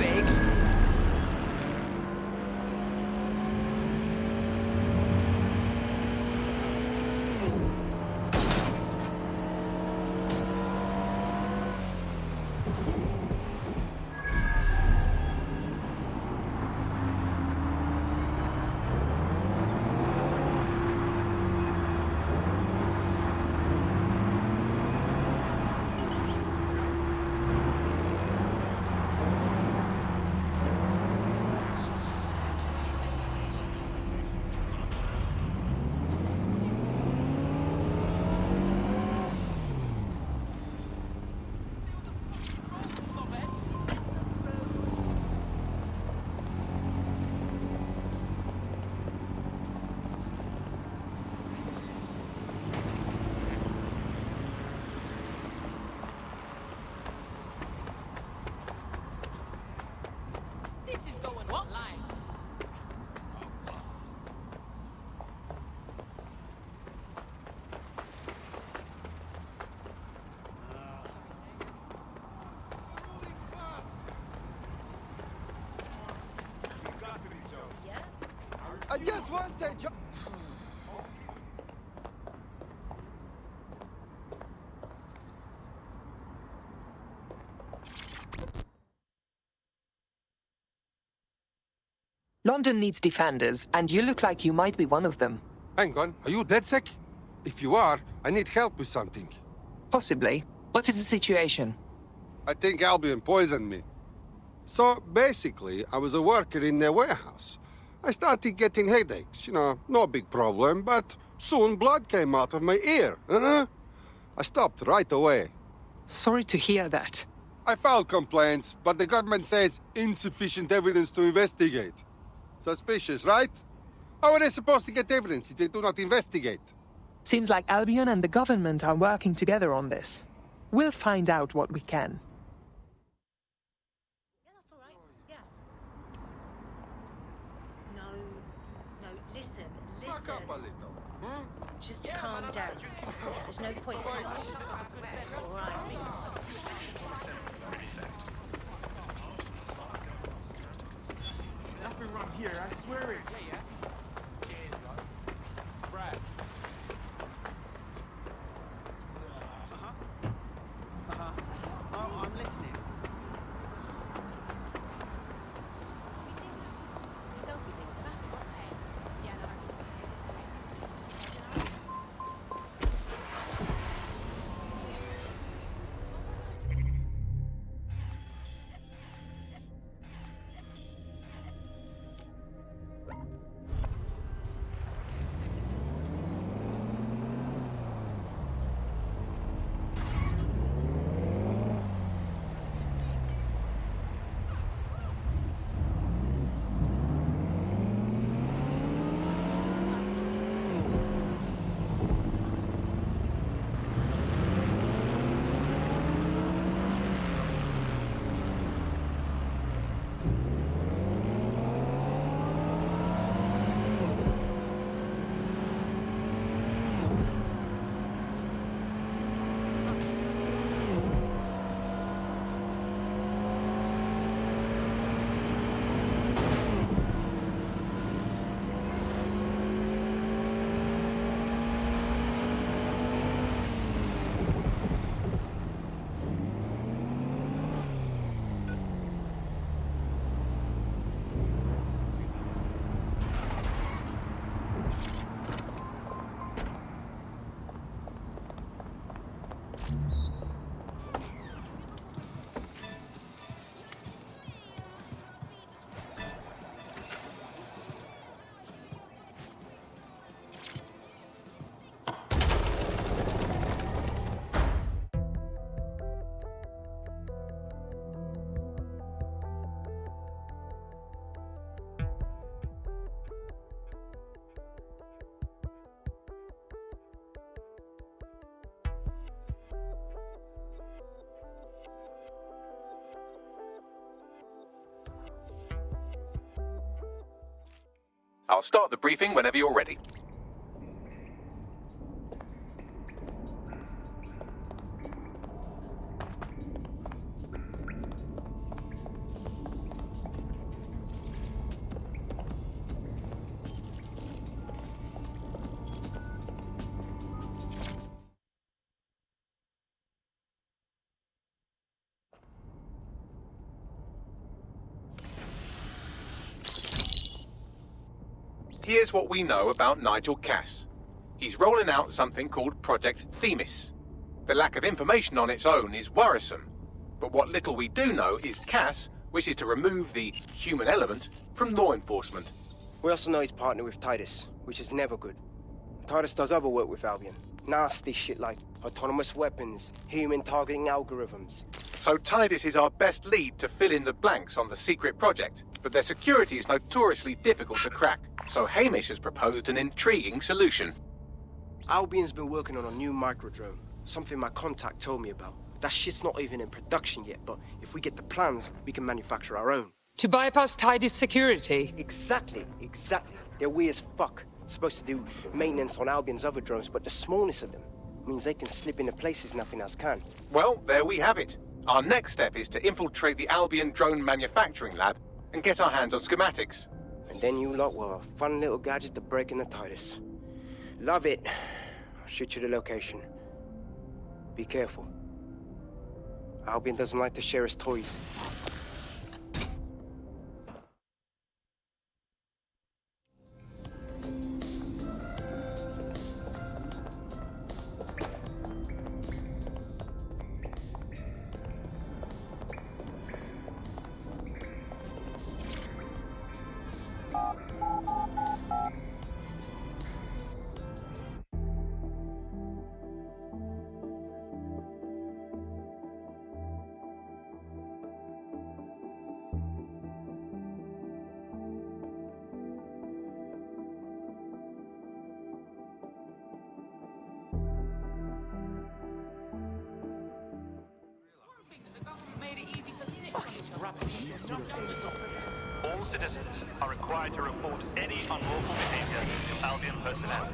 big. I just want a job. London needs defenders, and you look like you might be one of them. Hang on, are you Dedsec? If you are, I need help with something. Possibly. What is the situation? I think Albion poisoned me. So, basically, I was a worker in their warehouse. I started getting headaches, you know, no big problem, but soon blood came out of my ear. I stopped right away. Sorry to hear that. I filed complaints, but the government says insufficient evidence to investigate. Suspicious, right? How are they supposed to get evidence if they do not investigate? Seems like Albion and the government are working together on this. We'll find out what we can. Yeah, that's all right. Yeah. No, listen. Back up a little, hmm? Just calm down. There's no point. All right. Nothing wrong here, I swear it. Yeah. Cheers, Brad. Oh, I'm listening. I'll start the briefing whenever you're ready. Here's what we know about Nigel Cass. He's rolling out something called Project Themis. The lack of information on its own is worrisome, but what little we do know is Cass wishes to remove the human element from law enforcement. We also know he's partnered with Titus, which is never good. Titus does other work with Albion. Nasty shit like autonomous weapons, human targeting algorithms. So Titus is our best lead to fill in the blanks on the secret project, but their security is notoriously difficult to crack. So Hamish has proposed an intriguing solution. Albion's been working on a new microdrone, something my contact told me about. That shit's not even in production yet, but if we get the plans, we can manufacture our own. To bypass Tidy's security? Exactly. They're weird as fuck. Supposed to do maintenance on Albion's other drones, but the smallness of them means they can slip into places nothing else can. Well, there we have it. Our next step is to infiltrate the Albion drone manufacturing lab and get our hands on schematics. And then you lot will have a fun little gadget to break in the Titus. Love it. I'll shoot you the location. Be careful. Albion doesn't like to share his toys. All citizens are required to report any unlawful behavior to Albion personnel.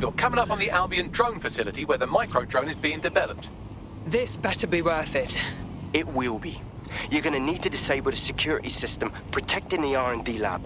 You're coming up on the Albion drone facility where the micro-drone is being developed. This better be worth it. It will be. You're gonna need to disable the security system protecting the R&D lab.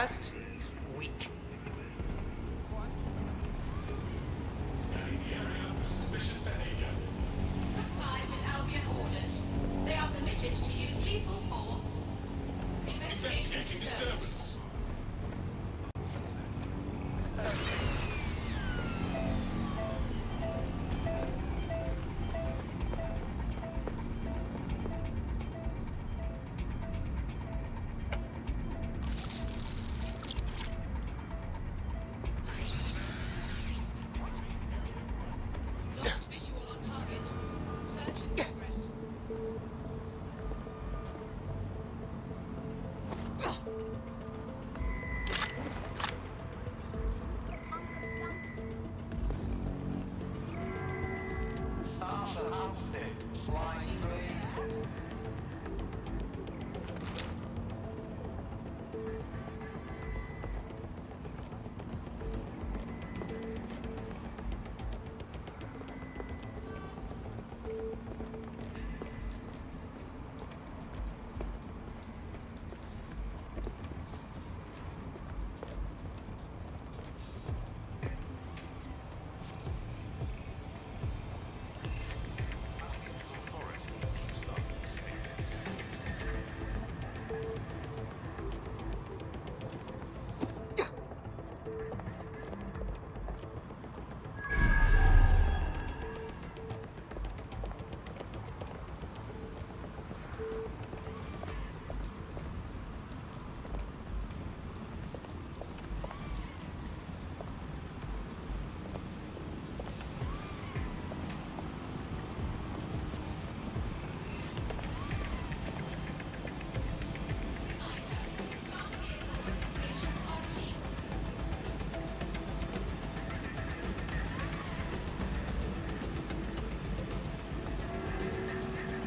best? Weak. Comply with Albion orders. They are permitted to use lethal force. Investigating disturbance. Lost visual on target. Search in progress.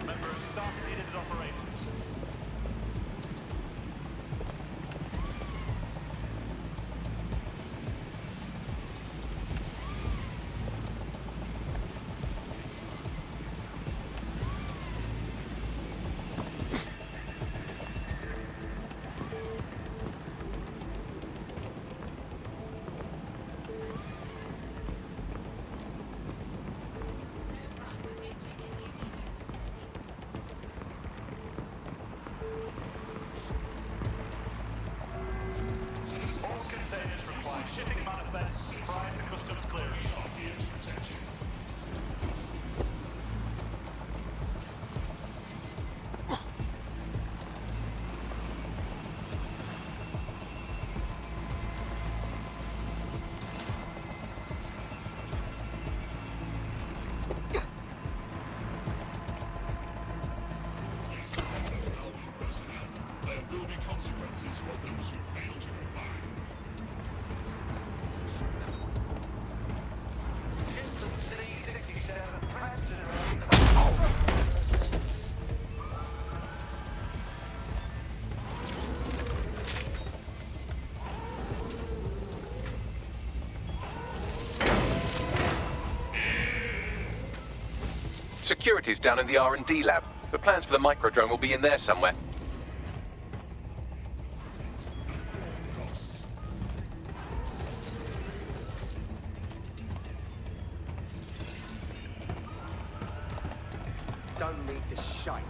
Member of staff needed in operations. All containers require shipping manifests prior to customs clearance. There will be consequences for those who fail to comply. Security's down in the R&D lab. The plans for the microdrone will be in there somewhere. Don't need the shite.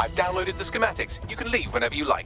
I've downloaded the schematics. You can leave whenever you like.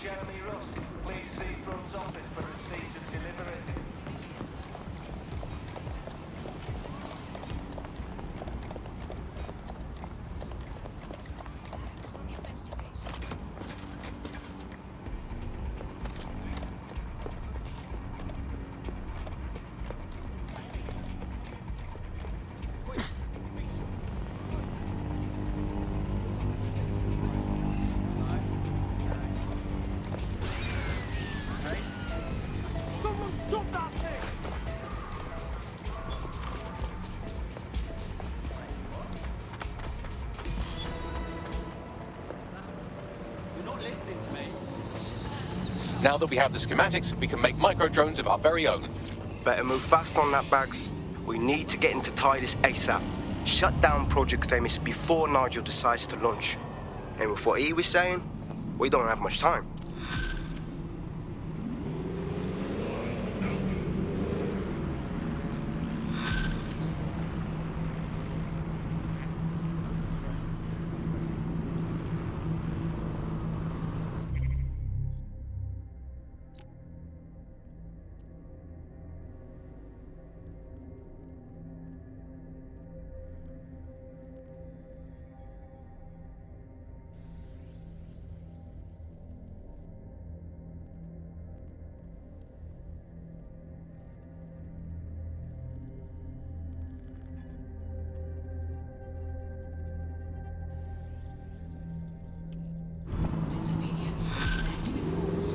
Jeremy Rust, please see Brun's office for receipt of delivery. Someone stop that thing! You're not listening to me. Now that we have the schematics, we can make micro-drones of our very own. Better move fast on that, Bags. We need to get into Titus ASAP. Shut down Project Themis before Nigel decides to launch. And with what he was saying, we don't have much time. Disobedience met with force.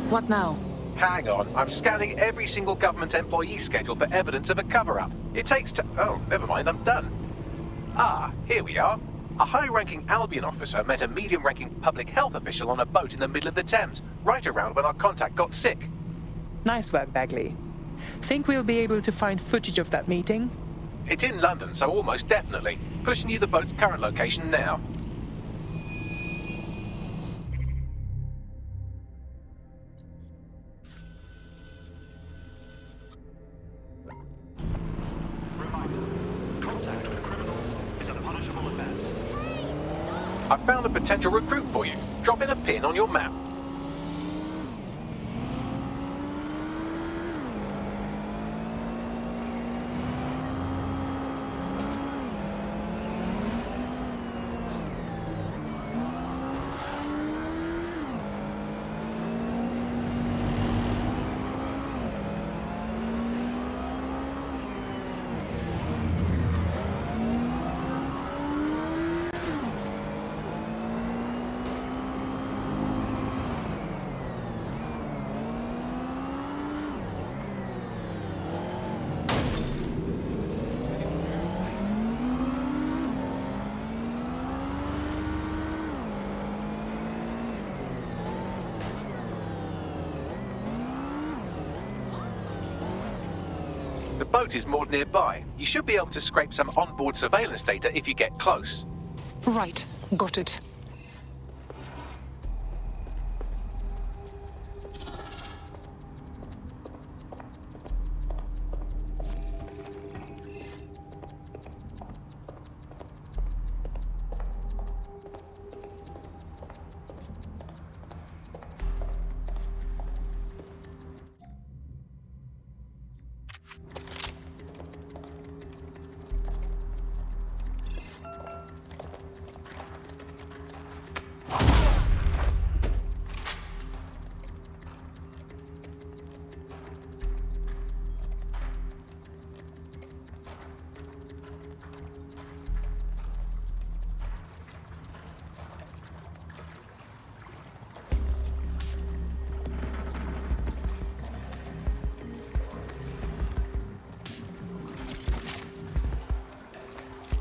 What now? Hang on, I'm scanning every single government employee schedule for evidence of a cover-up. It takes oh, never mind, I'm done. Ah, here we are. A high-ranking Albion officer met a medium-ranking public health official on a boat in the middle of the Thames, right around when our contact got sick. Nice work, Bagley. Think we'll be able to find footage of that meeting? It's in London, so almost definitely. Pushing you the boat's current location now. Reminder, contact with criminals is a punishable offense. I've found a potential recruit for you. Drop in a pin on your map. The boat is moored nearby. You should be able to scrape some onboard surveillance data if you get close. Right, got it.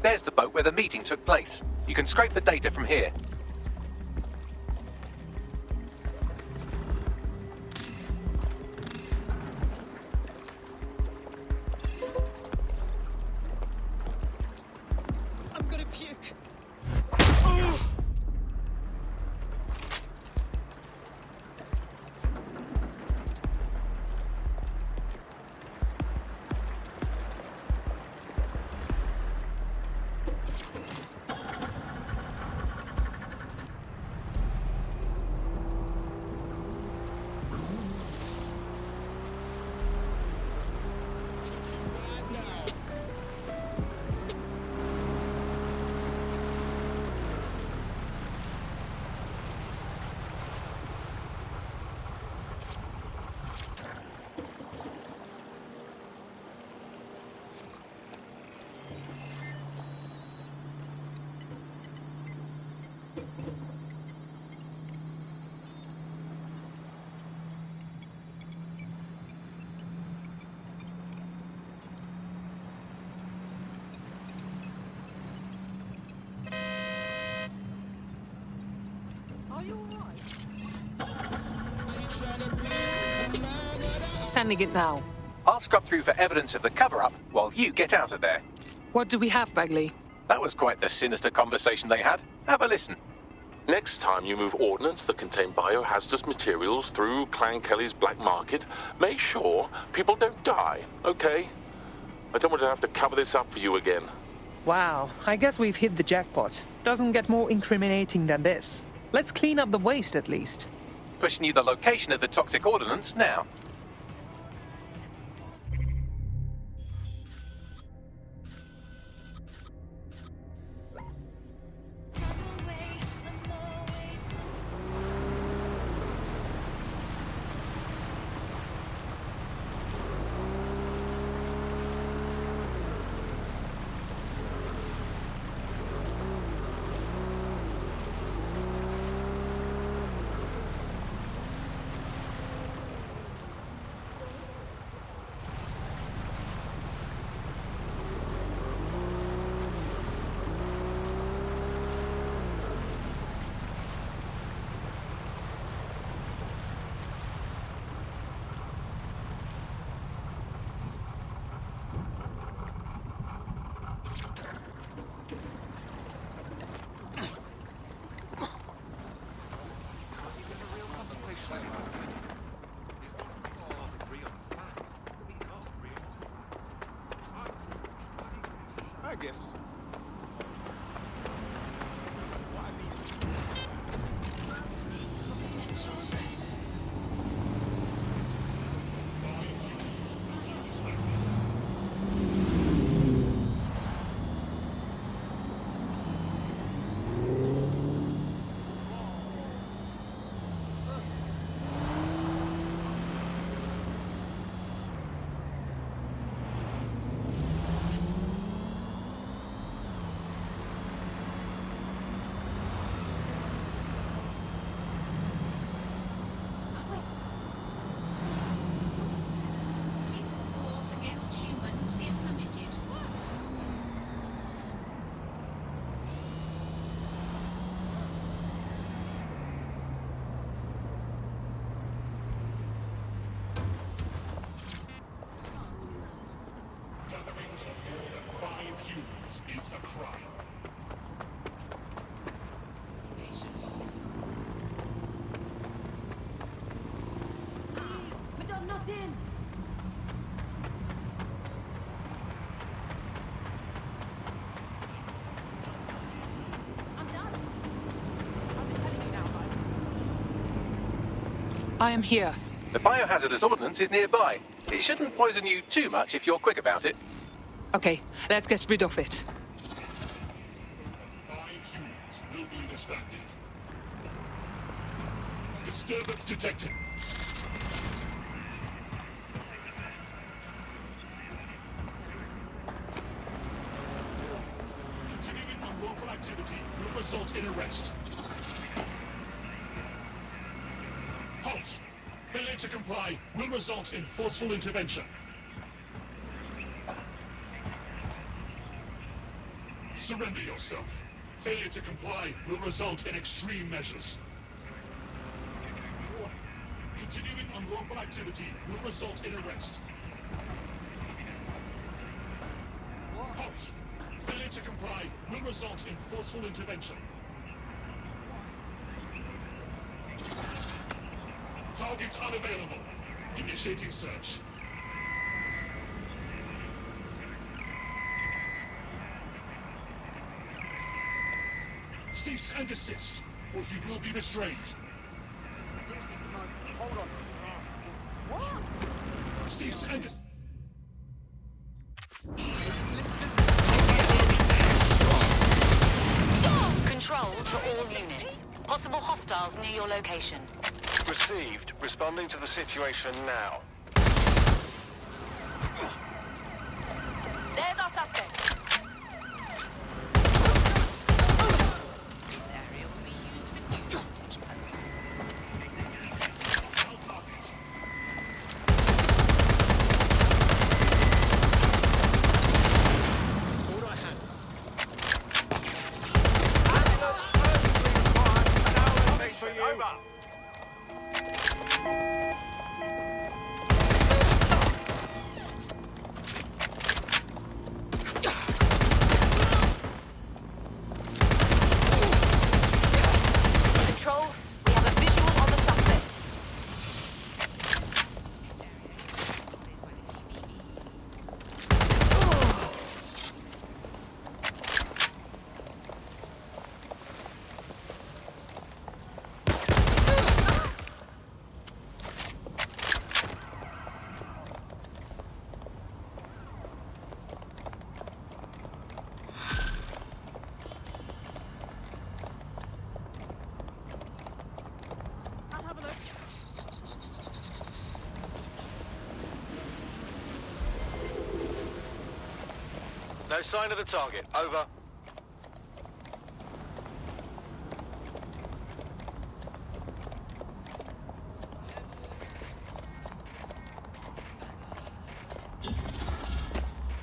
There's the boat where the meeting took place. You can scrape the data from here. I'm gonna puke. Sending it now. I'll scrub through for evidence of the cover-up while you get out of there. What do we have, Bagley? That was quite the sinister conversation they had. Have a listen. Next time you move ordnance that contain biohazardous materials through Clan Kelly's black market, make sure people don't die, okay? I don't want to have to cover this up for you again. Wow, I guess we've hit the jackpot. Doesn't get more incriminating than this. Let's clean up the waste at least. Pushing you the location of the toxic ordnance now. I guess. Is a crime. Madame, not in! I'm done. I've been telling you now, I am here. The biohazardous ordnance is nearby. It shouldn't poison you too much if you're quick about it. Okay, let's get rid of it. 5 humans will be disbanded. Disturbance detected. Continuing unlawful activity will result in arrest. Halt! Failure to comply will result in forceful intervention. Surrender yourself. Failure to comply will result in extreme measures. Warning. Continuing unlawful activity will result in arrest. Halt. Failure to comply will result in forceful intervention. Target unavailable. Initiating search. Cease and desist, or you will be restrained. Seriously, no, hold on. What? Cease and desist. Control to all units. Possible hostiles near your location. Received. Responding to the situation now. There's our suspect. This area will be used for new vantage purposes. I'll target. All I had. For you. Over. Control, we have a visual on the suspect. I'll have a look. No sign of the target. Over.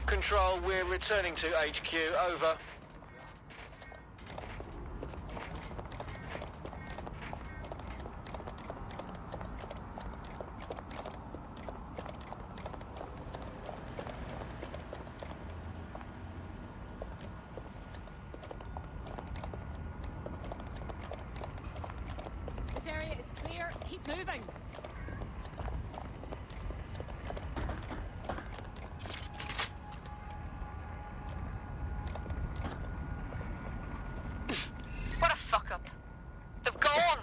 Control, we're returning to HQ. Over. This area is clear. Keep moving. What a fuck up. They've gone.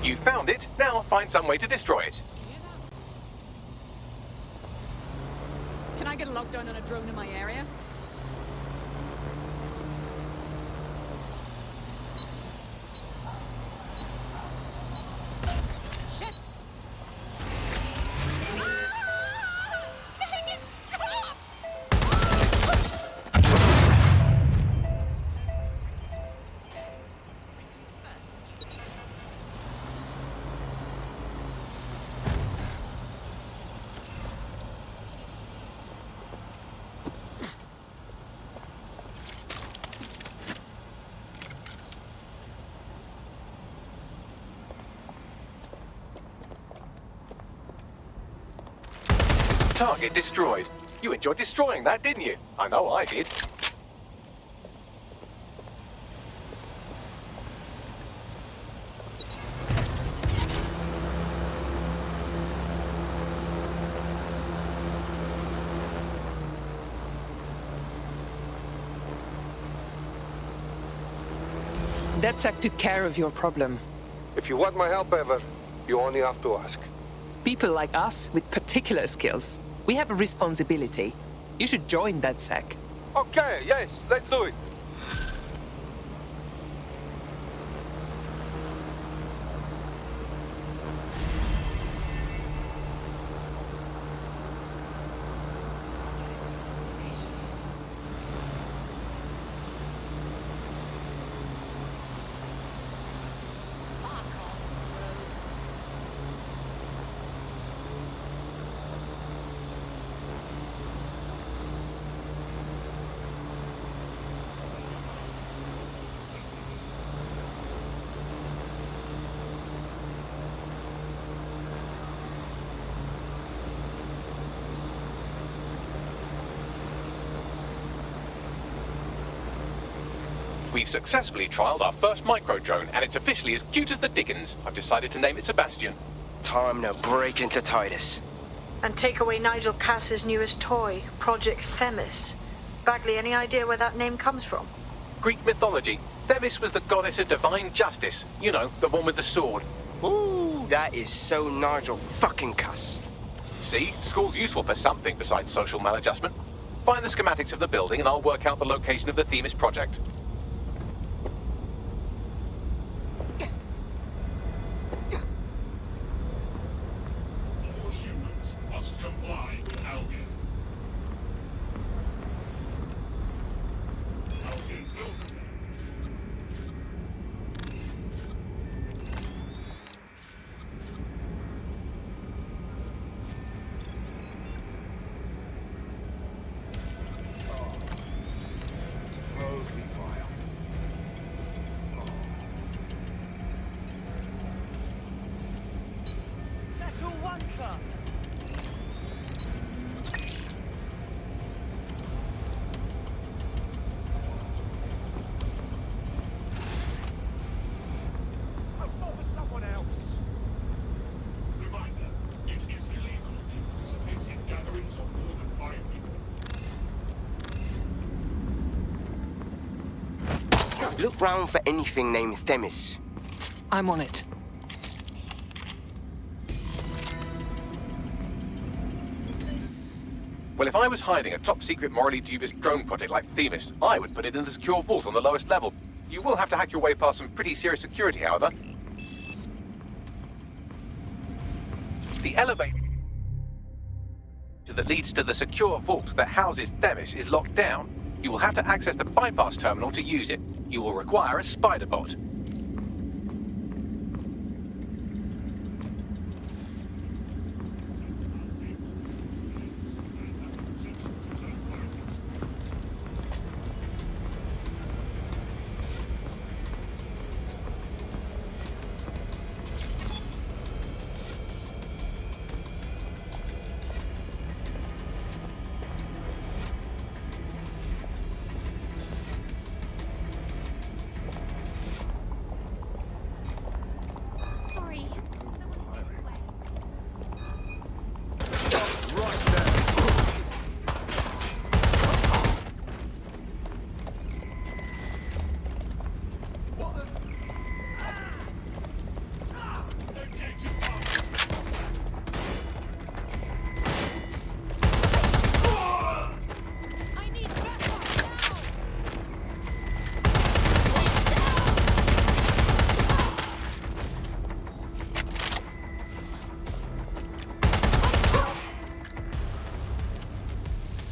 You found it, now find some way to destroy it. Can I get a lockdown on a drone in my area? Shit! Target destroyed. You enjoyed destroying that, didn't you? I know I did. Dedsec took care of your problem. If you want my help ever, you only have to ask. People like us with particular skills. We have a responsibility. You should join Dedsec. Okay, yes, let's do it. We've successfully trialed our first micro-drone, and it's officially as cute as the dickens. I've decided to name it Sebastian. Time to break into Titus. And take away Nigel Cass's newest toy, Project Themis. Bagley, any idea where that name comes from? Greek mythology. Themis was the goddess of divine justice. You know, the one with the sword. Ooh, that is so Nigel fucking Cass. See? School's useful for something besides social maladjustment. Find the schematics of the building and I'll work out the location of the Themis project. All humans must comply with Albion. Albion built. Look round for anything named Themis. I'm on it. Well, if I was hiding a top-secret, morally dubious drone project like Themis, I would put it in the secure vault on the lowest level. You will have to hack your way past some pretty serious security, however. The elevator that leads to the secure vault that houses Themis is locked down. You will have to access the bypass terminal to use it. You will require a spider bot.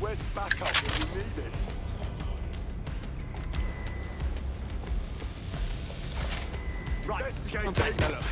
Where's backup when you need it? Right, investigate it.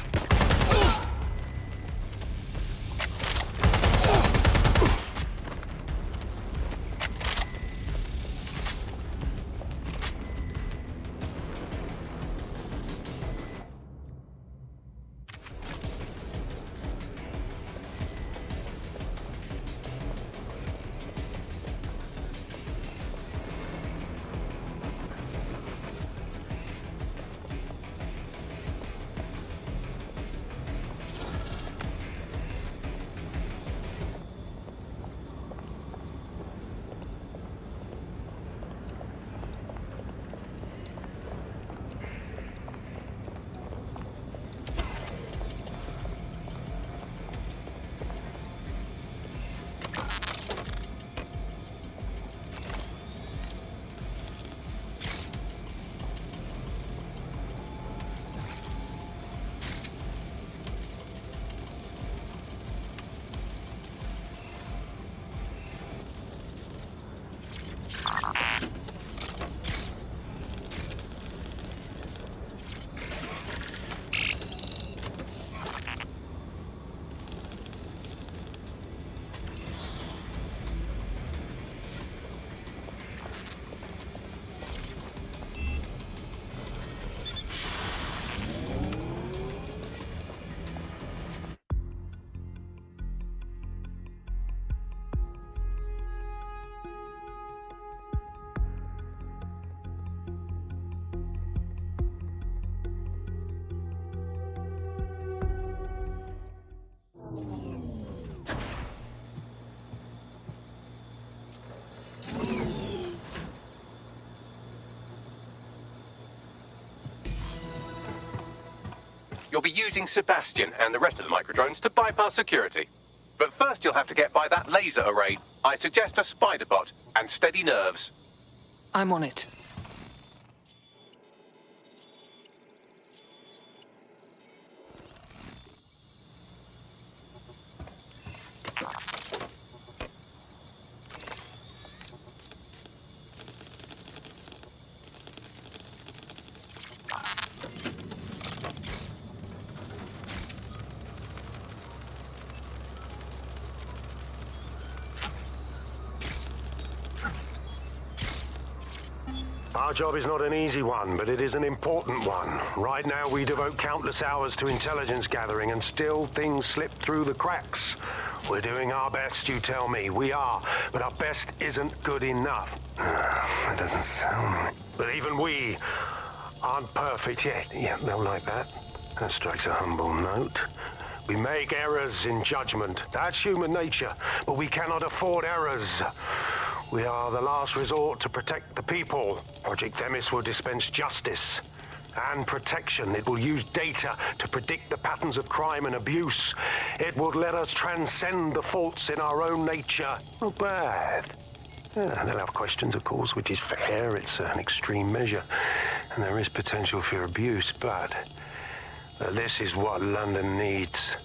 You'll be using Sebastian and the rest of the microdrones to bypass security. But first you'll have to get by that laser array. I suggest a spider bot and steady nerves. I'm on it. Our job is not an easy one, but it is an important one. Right now, we devote countless hours to intelligence gathering, and still things slip through the cracks. We're doing our best, you tell me. We are, but our best isn't good enough. That doesn't sound right. But even we aren't perfect yet. Yeah, they'll like that. That strikes a humble note. We make errors in judgment. That's human nature, but we cannot afford errors. We are the last resort to protect the people. Project Themis will dispense justice and protection. It will use data to predict the patterns of crime and abuse. It will let us transcend the faults in our own nature. Not bad. Yeah, they'll have questions, of course, which is fair. It's an extreme measure, and there is potential for abuse, but this is what London needs.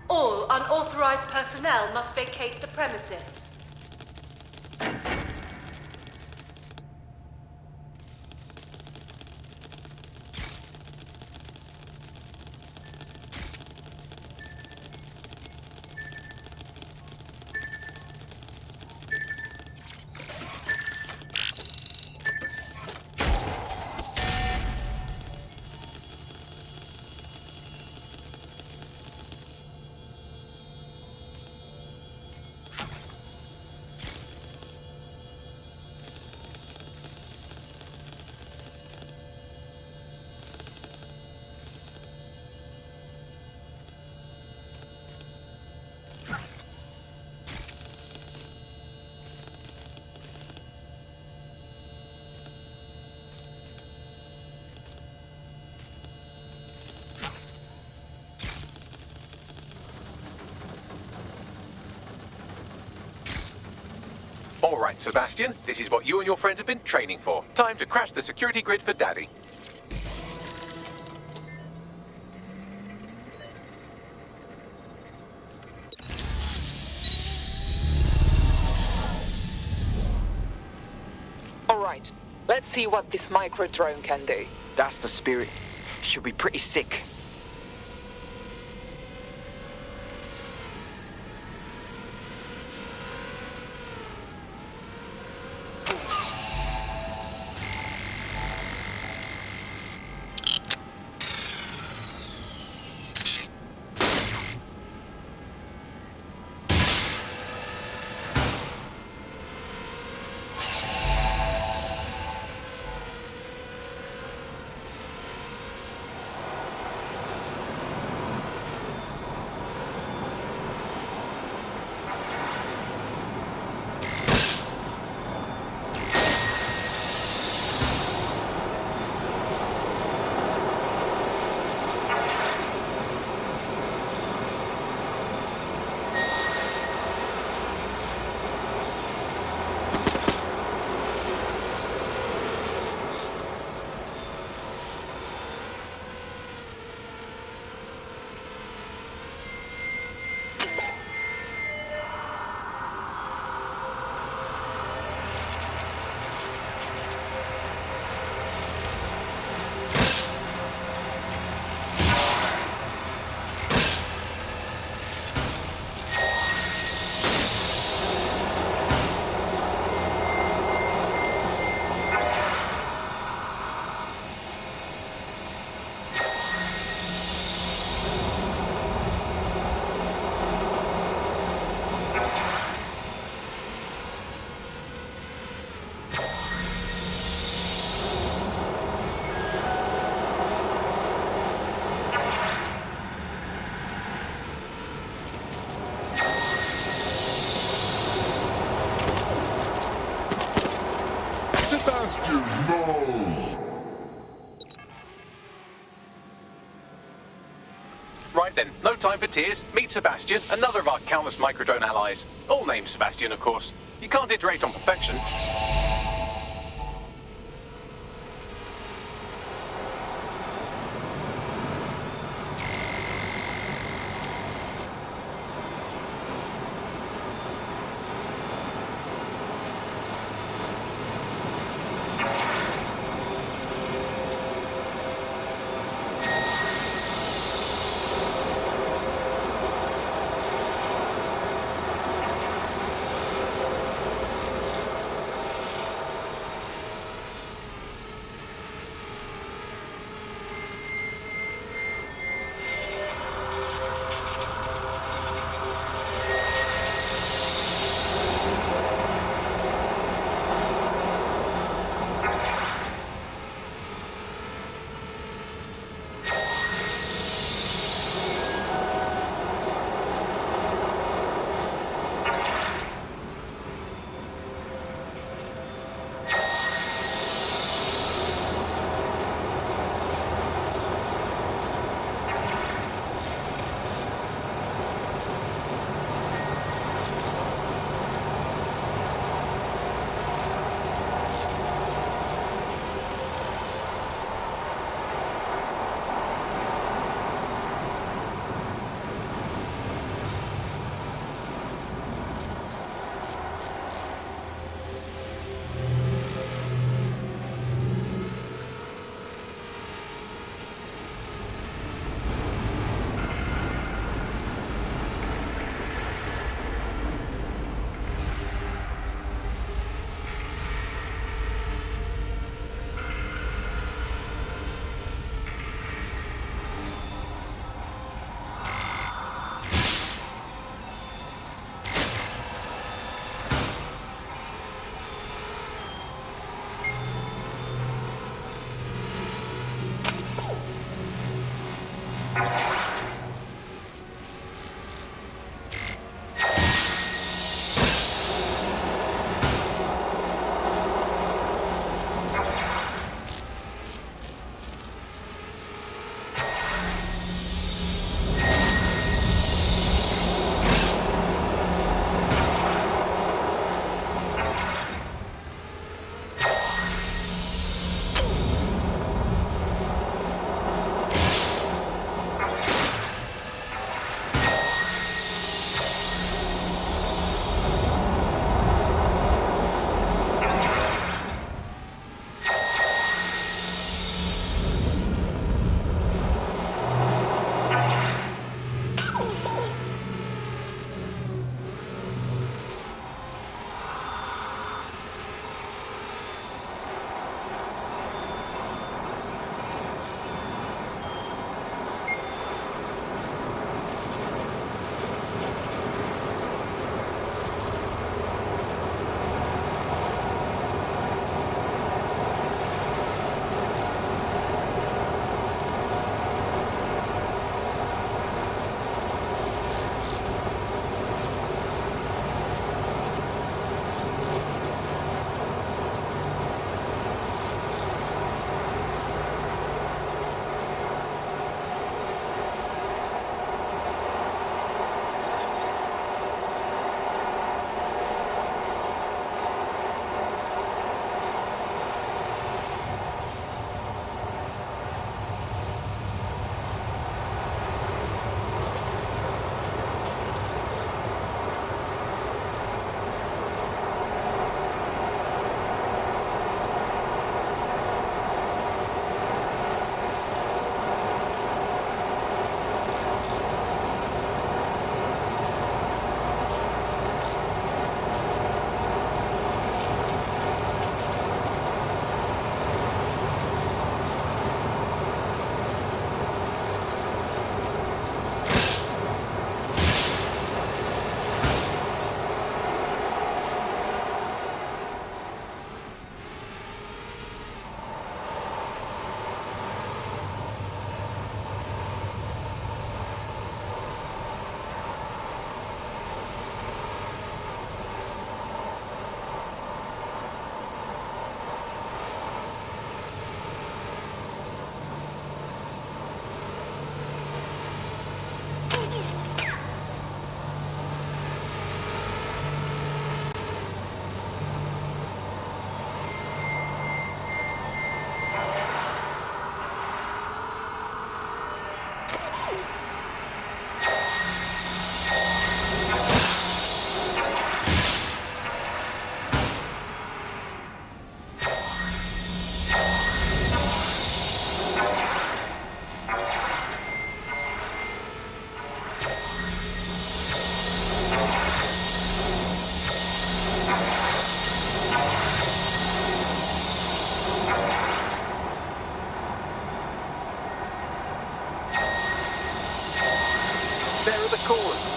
All unauthorized personnel must vacate the premises. All right, Sebastian, this is what you and your friends have been training for. Time to crash the security grid for Daddy. All right, let's see what this micro-drone can do. That's the spirit. She'll be pretty sick. time for tears, meet Sebastian, another of our countless microdrone allies. All named Sebastian, of course. You can't iterate on perfection.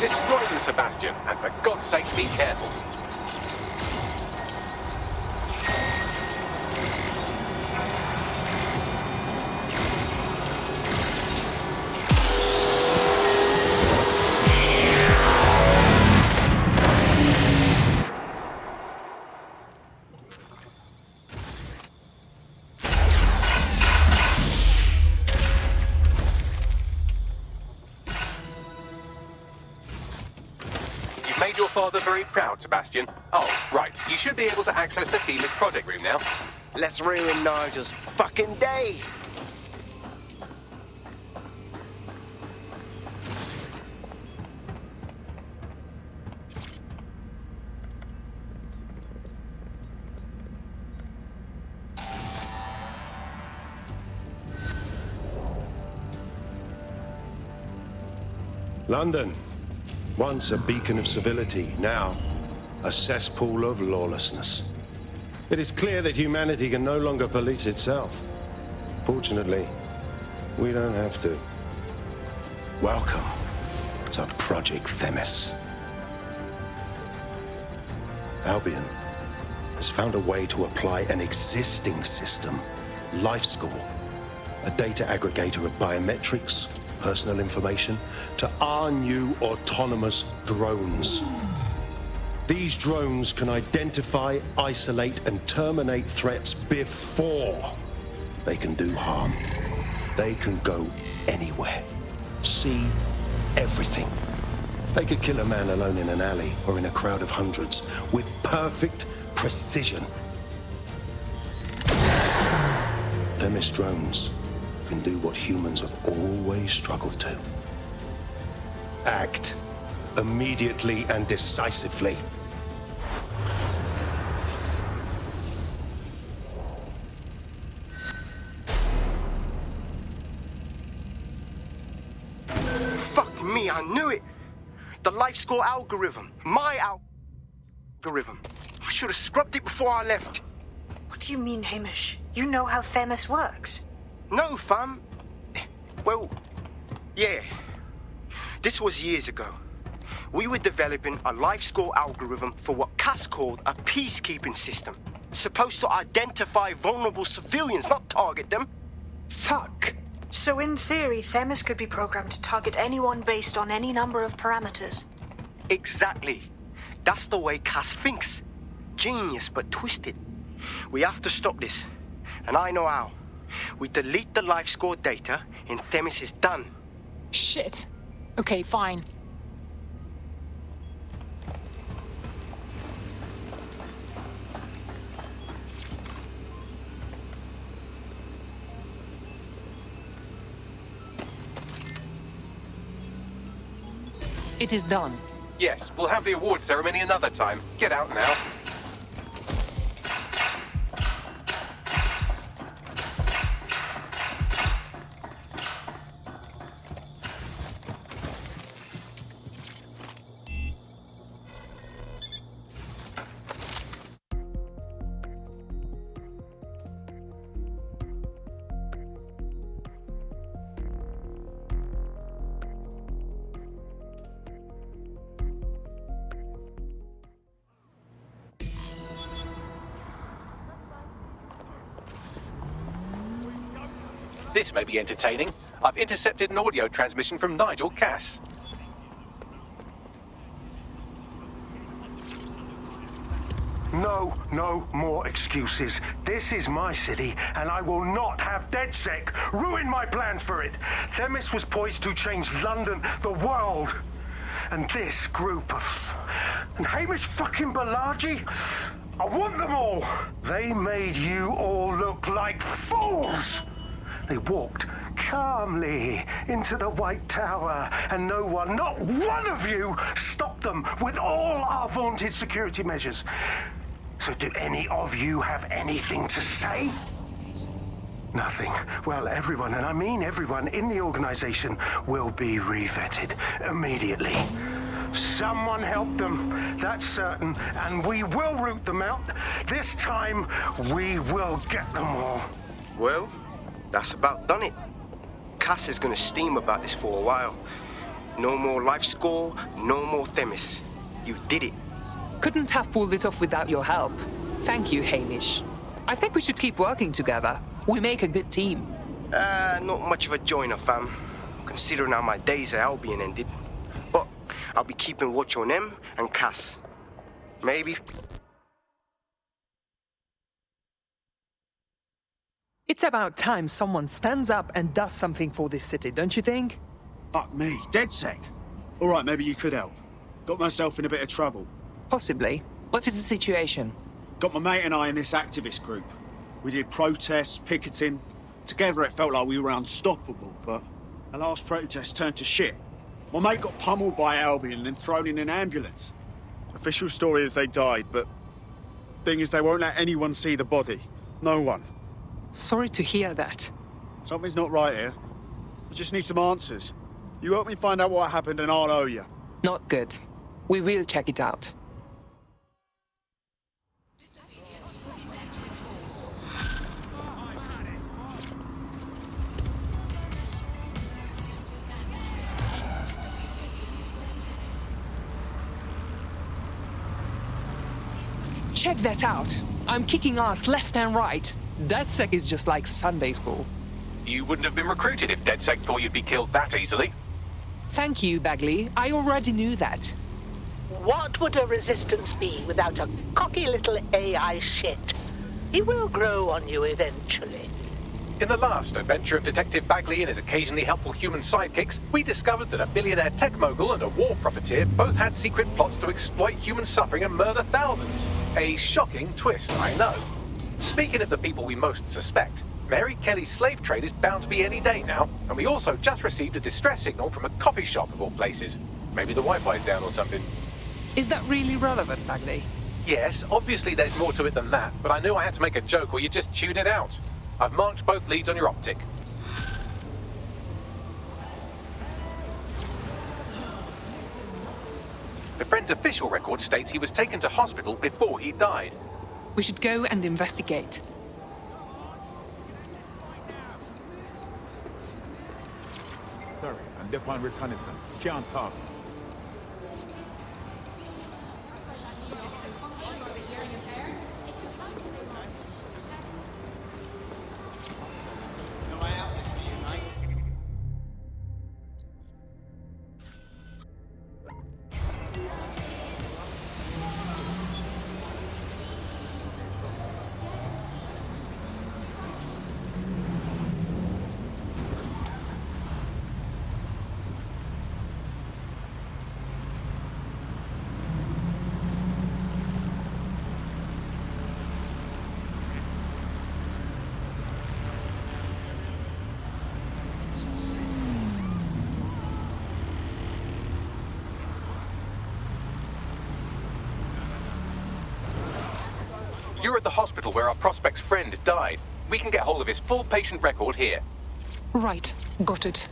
Destroy them, Sebastian, and for God's sake, be careful. Made your father very proud, Sebastian. Oh, right. You should be able to access the Themis project room now. Let's ruin Nigel's fucking day. London, once a beacon of civility, now a cesspool of lawlessness. It is clear that humanity can no longer police itself. Fortunately, we don't have to. Welcome to Project Themis. Albion has found a way to apply an existing system, Life Score, a data aggregator of biometrics, personal information, to our new autonomous drones. These drones can identify, isolate, and terminate threats before they can do harm. They can go anywhere, see everything. They could kill a man alone in an alley or in a crowd of hundreds with perfect precision. Themis drones can do what humans have always struggled to. Act immediately and decisively. Fuck me, I knew it! The life score algorithm. My algorithm. I should have scrubbed it before I left. What do you mean, Hamish? You know how Themis works. No, fam. Well, yeah. This was years ago. We were developing a life score algorithm for what Cass called a peacekeeping system. Supposed to identify vulnerable civilians, not target them. Fuck. So in theory, Themis could be programmed to target anyone based on any number of parameters. Exactly. That's the way Cass thinks. Genius, but twisted. We have to stop this. And I know how. We delete the life score data, and Themis is done. Shit. Okay, fine. It is done. Yes, we'll have the award ceremony another time. Get out now. This may be entertaining. I've intercepted an audio transmission from Nigel Cass. No more excuses. This is my city, and I will not have Dedsec ruin my plans for it. Themis was poised to change London, the world. And this group of... And Hamish fucking Balaji? I want them all! They made you all look like fools! They walked calmly into the White Tower, and no one, not one of you, stopped them with all our vaunted security measures. So do any of you have anything to say? Nothing. Well, everyone, and I mean everyone in the organization, will be revetted immediately. Someone help them, that's certain, and we will root them out. This time, we will get them all. Well, that's about done it. Cass is gonna steam about this for a while. No more life score, no more Themis. You did it. Couldn't have pulled it off without your help. Thank you, Hamish. I think we should keep working together. We make a good team. Not much of a joiner, fam. Considering how my days at Albion ended. But I'll be keeping watch on them and Cass. Maybe... It's about time someone stands up and does something for this city, don't you think? Fuck me. Dedsec. All right, maybe you could help. Got myself in a bit of trouble. Possibly. What is the situation? Got my mate and I in this activist group. We did protests, picketing. Together it felt like we were unstoppable, but the last protest turned to shit. My mate got pummeled by Albion and thrown in an ambulance. Official story is they died, but thing is they won't let anyone see the body. No one. Sorry to hear that. Something's not right here. I just need some answers. You help me find out what happened and I'll owe you. Not good. We will check it out. Check that out. I'm kicking ass left and right. Dedsec is just like Sunday school. You wouldn't have been recruited if Dedsec thought you'd be killed that easily. Thank you, Bagley. I already knew that. What would a resistance be without a cocky little AI shit? He will grow on you eventually. In the last adventure of Detective Bagley and his occasionally helpful human sidekicks, we discovered that a billionaire tech mogul and a war profiteer both had secret plots to exploit human suffering and murder thousands. A shocking twist, I know. Speaking of the people we most suspect, Mary Kelly's slave trade is bound to be any day now, and we also just received a distress signal from a coffee shop of all places. Maybe the Wi-Fi's down or something. Is that really relevant, Bagley? Yes, obviously there's more to it than that, but I knew I had to make a joke or you'd just tune it out. I've marked both leads on your optic. The friend's official record states he was taken to hospital before he died. We should go and investigate. Sorry, I'm up on reconnaissance. Can't talk. You're at the hospital where our prospect's friend died. We can get hold of his full patient record here. Right, got it.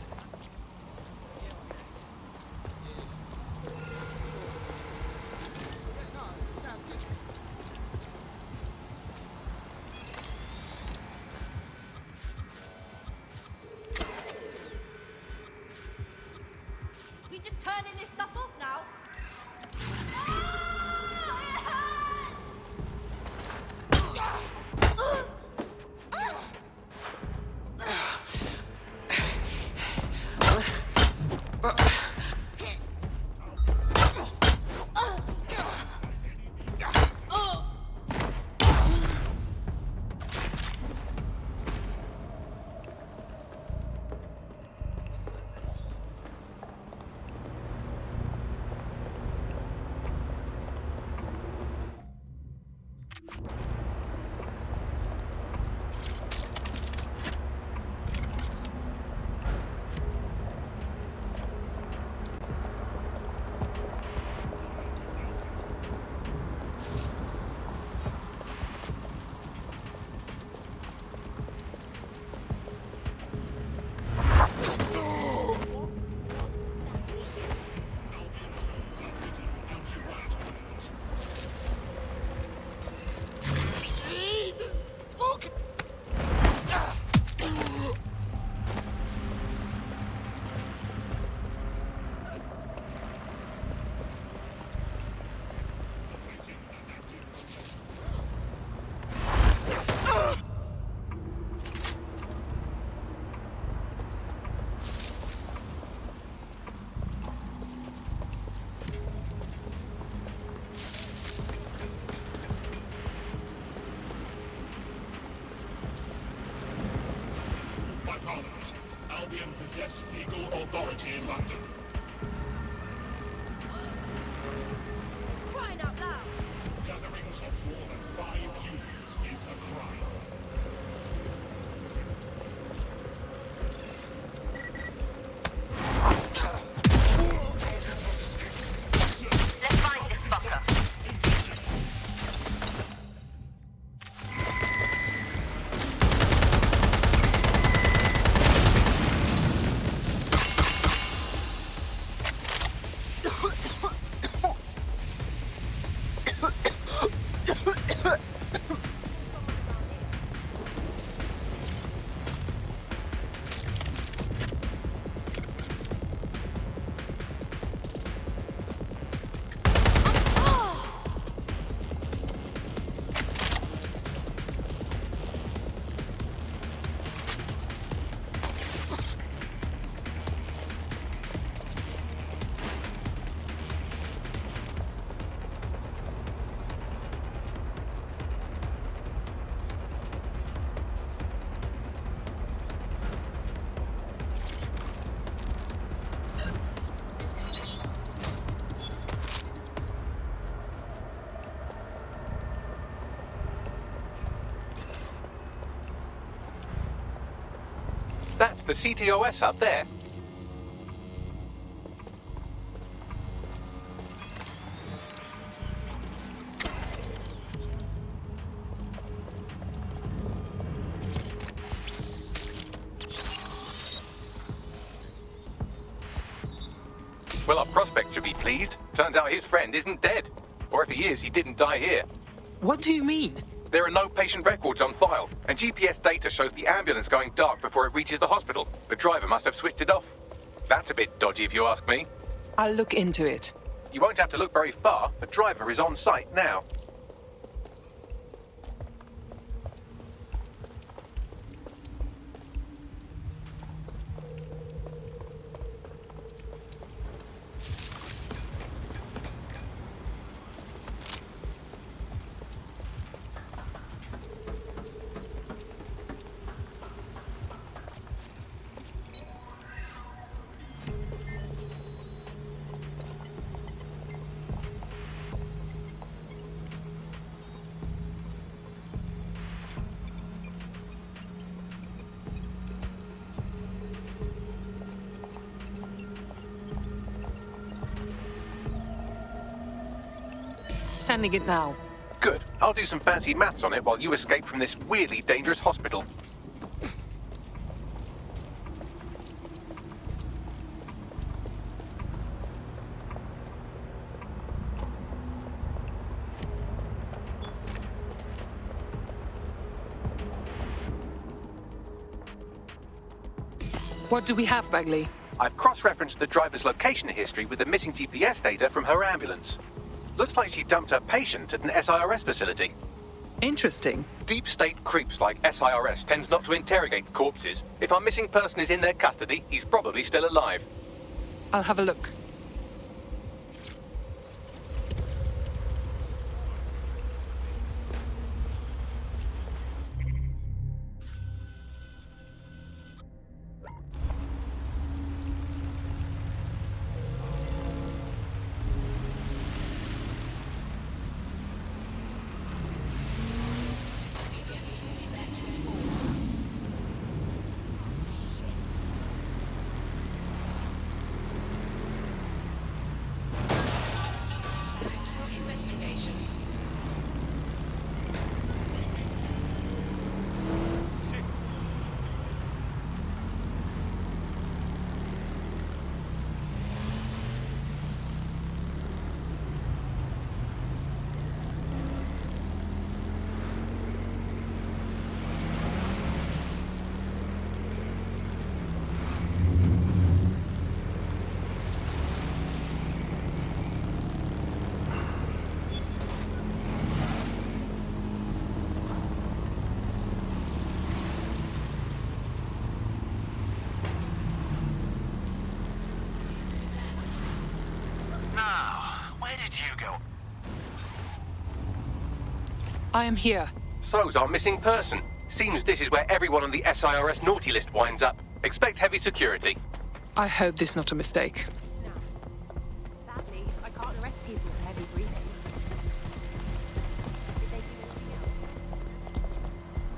We just turning this stuff off now? possess legal authority in London. Crying out loud. Gatherings of more than 5 humans is a crime. Let's find this fucker. That's the CTOS up there. Well, our prospect should be pleased. Turns out his friend isn't dead. Or if he is, he didn't die here. What do you mean? There are no patient records on file, and GPS data shows the ambulance going dark before it reaches the hospital. The driver must have switched it off. That's a bit dodgy if you ask me. I'll look into it. You won't have to look very far. The driver is on site now. Sending it now. Good. I'll do some fancy maths on it while you escape from this weirdly dangerous hospital. What do we have, Bagley? I've cross-referenced the driver's location history with the missing GPS data from her ambulance. Looks like she dumped her patient at an SIRS facility. Interesting. Deep state creeps like SIRS tend not to interrogate corpses. If our missing person is in their custody, he's probably still alive. I'll have a look. I am here. So's our missing person. Seems this is where everyone on the SIRS naughty list winds up. Expect heavy security. I hope this is not a mistake. No. Sadly, I can't arrest people for heavy breathing. Did they do anything else?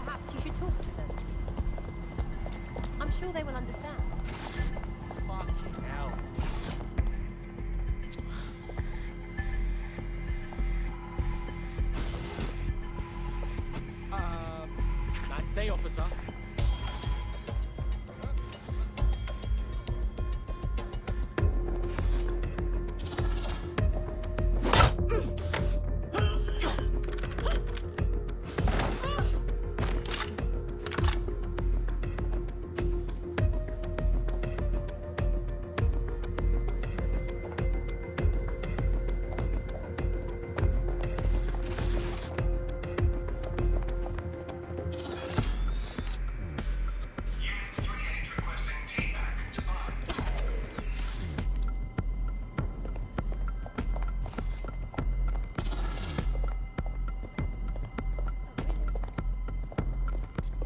Perhaps you should talk to them. I'm sure they will understand. Fucking hell. Nice day, officer.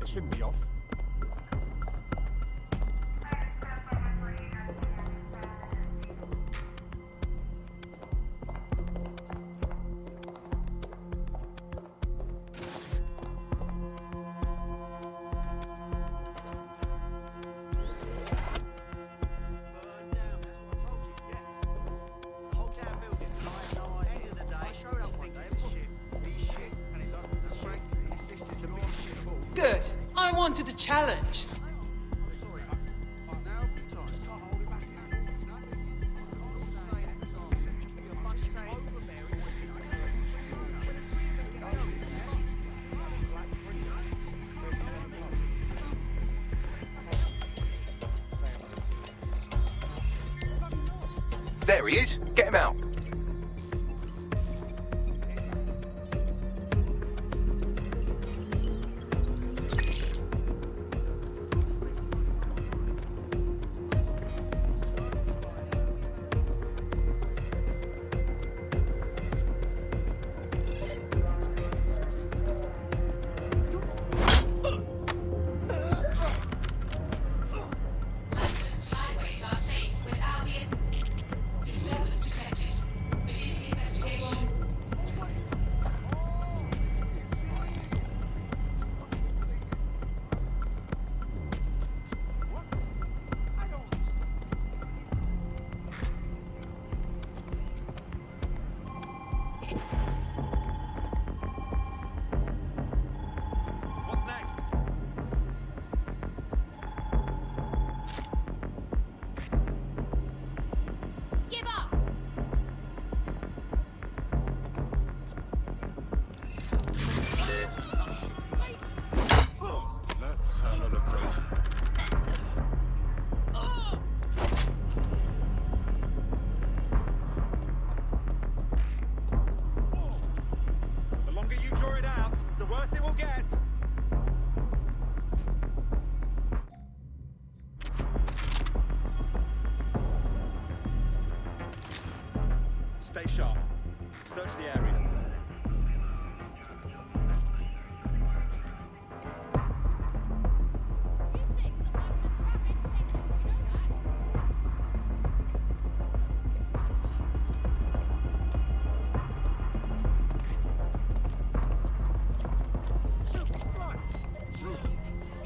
Shouldn't be off. Good. I wanted a challenge. There he is. Get him out. London's highways are safe with Albion. Disturbance detected. Beginning investigation. What's next? Give up! Let's have a look. The longer you draw it out, the worse it will get. Stay sharp. Search the area.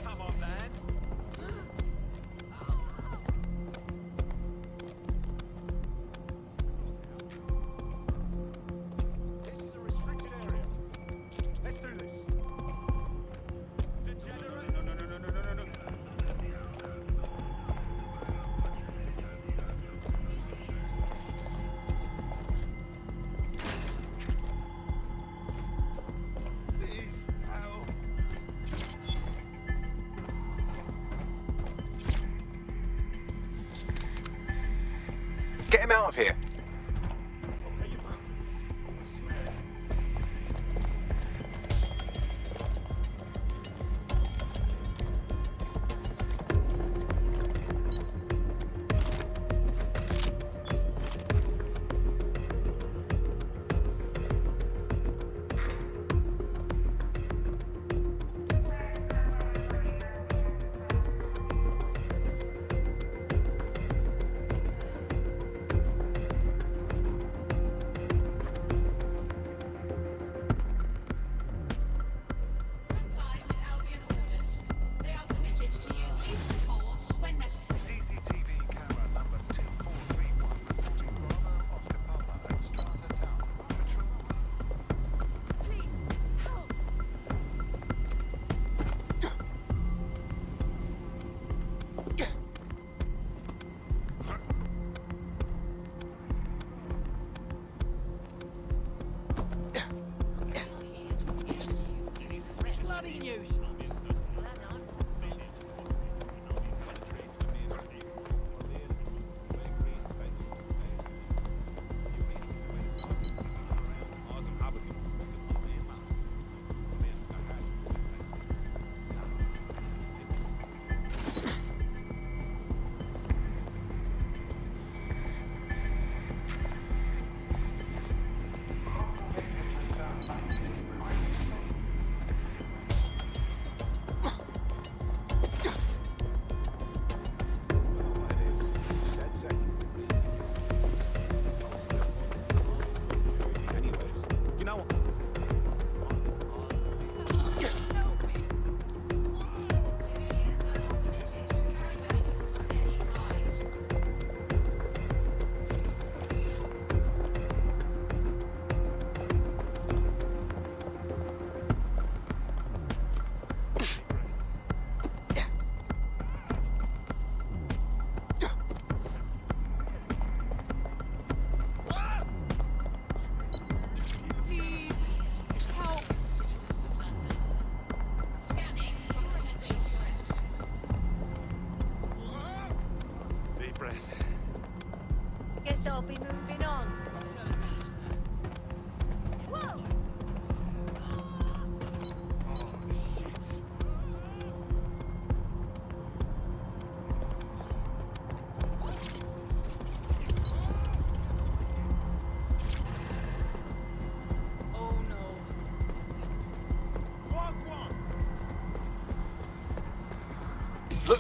Come on, man. This is a restricted area. Let's do this. Degenerate. No. Please, help. Get him out of here.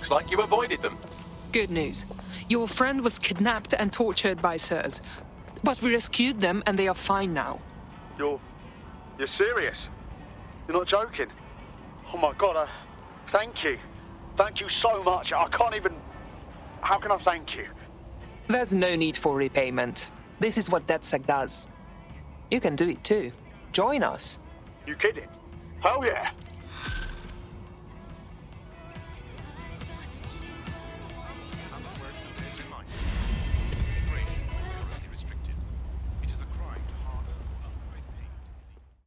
Looks like you avoided them. Good news. Your friend was kidnapped and tortured by sirs. But we rescued them and they are fine now. You're serious? You're not joking? Oh my god, thank you. Thank you so much. I can't even... How can I thank you? There's no need for repayment. This is what Dedsec does. You can do it too. Join us. You kidding? Hell yeah.